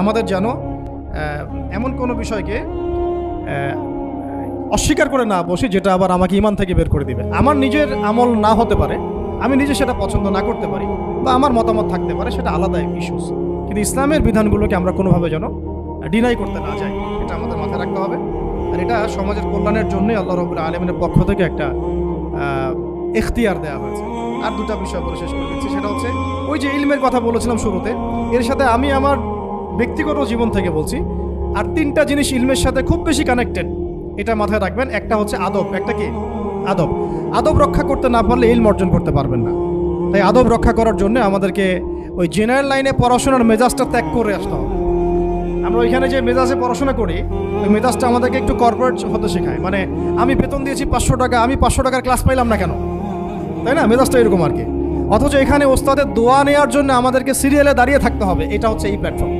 আমাদের যেন এমন কোনো বিষয়কে অস্বীকার করে না বসি যেটা আবার আমাকে ঈমান থেকে বের করে দিবে। আমার নিজের আমল না হতে পারে, আমি নিজে সেটা পছন্দ না করতে পারি, বা আমার মতামত থাকতে পারে, সেটা আলাদা ইস্যুস, কিন্তু ইসলামের বিধানগুলোকে আমরা কোনোভাবে যেন ডিনাই করতে না যাই, এটা আমাদের মাথায় রাখতে হবে। আর এটা সমাজের কল্যাণের জন্যই আল্লাহ রাব্বুল আলামিনের পক্ষ থেকে একটা ইখতিয়ার দেওয়া হয়েছে। আর দুটা বিষয় বলে শেষ করে দিচ্ছি, সেটা হচ্ছে ওই যে ইলমের কথা বলেছিলাম শুরুতে, এর সাথে আমি আমার ব্যক্তিগত জীবন থেকে বলছি আর তিনটা জিনিস ইলমের সাথে খুব বেশি কানেক্টেড, এটা মাথায় রাখবেন। একটা হচ্ছে আদব। একটা কি? আদব। আদব রক্ষা করতে না পারলে ইলম অর্জন করতে পারবেন না। তাই আদব রক্ষা করার জন্য আমাদেরকে ওই জেনারেল লাইনে পড়াশোনার মেজাজটা ত্যাগ করে আসতে হবে। আমরা ওইখানে যে মেজাজে পড়াশোনা করি, ওই মেজাজটা আমাদেরকে একটু কর্পোরেট হতে শেখায়। মানে আমি বেতন দিয়েছি 500 টাকা, আমি 500 টাকার ক্লাস পাইলাম না কেন, তাই না? মেজাজটা এরকম আর কি। অথচ এখানে ওস্তাদের দোয়া নেওয়ার জন্য আমাদেরকে সিরিয়ালে দাঁড়িয়ে থাকতে হবে। এটা হচ্ছে এই প্ল্যাটফর্ম,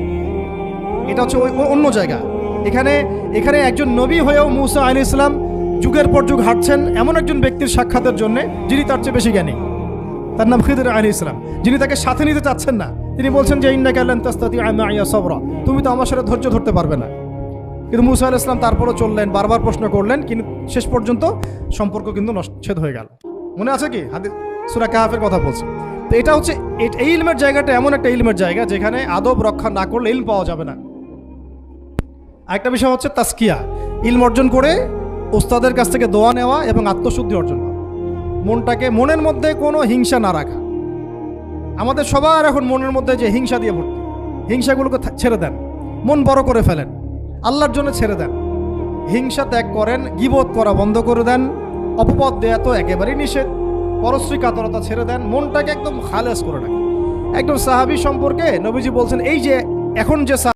এটা হচ্ছে ওই অন্য জায়গা। এখানে একজন নবী হয়েও মুসা আলাইহিস সালাম যুগের পর যুগ হাঁটছেন এমন একজন ব্যক্তির সাক্ষাতের জন্য যিনি তার চেয়ে বেশি জ্ঞানী। তার নাম খিদর আলাইহিস সালাম, যিনি তাকে সাথে নিতে চাচ্ছেন না। তিনি বলছেন যে ইন্নাকা লান তাসতাতিআ মাইয়া সাবরা, তুমি তো আমার সাথে ধৈর্য ধরতে পারবে না। কিন্তু মুসা আলাইহিস সালাম তারপরও চললেন, বারবার প্রশ্ন করলেন, কিন্তু শেষ পর্যন্ত সম্পর্ক কিন্তু ছেদ হয়ে গেল। মনে আছে কি? হাদিস সূরা কাহাফের কথা বলছি। তো এটা হচ্ছে এই ইলমের জায়গাটা এমন একটা ইলমের জায়গা যেখানে আদব রক্ষা না করলে ইলম পাওয়া যাবে না। আরেকটা বিষয় হচ্ছে তাসকিয়া, ইলম অর্জন করে ওস্তাদের কাছ থেকে দোয়া নেওয়া এবং আত্মশুদ্ধি অর্জন করা। মনের মধ্যে কোনো হিংসা না রাখা। আমাদের সবার এখন মনের মধ্যে যে হিংসা দিয়ে ভর্তি, হিংসাগুলোকে ছেড়ে দেন, মন বড় করে ফেলেন, আল্লাহর জন্য ছেড়ে দেন, হিংসা ত্যাগ করেন, গীবত করা বন্ধ করে দেন, অপবাদ দেয়া তো একেবারেই নিষেধ, পরশ্রী কাতরতা ছেড়ে দেন, মনটাকে একদম খালেস করে রাখেন। একদম সাহাবী সম্পর্কে নবীজি বলছেন, এই যে এখন যে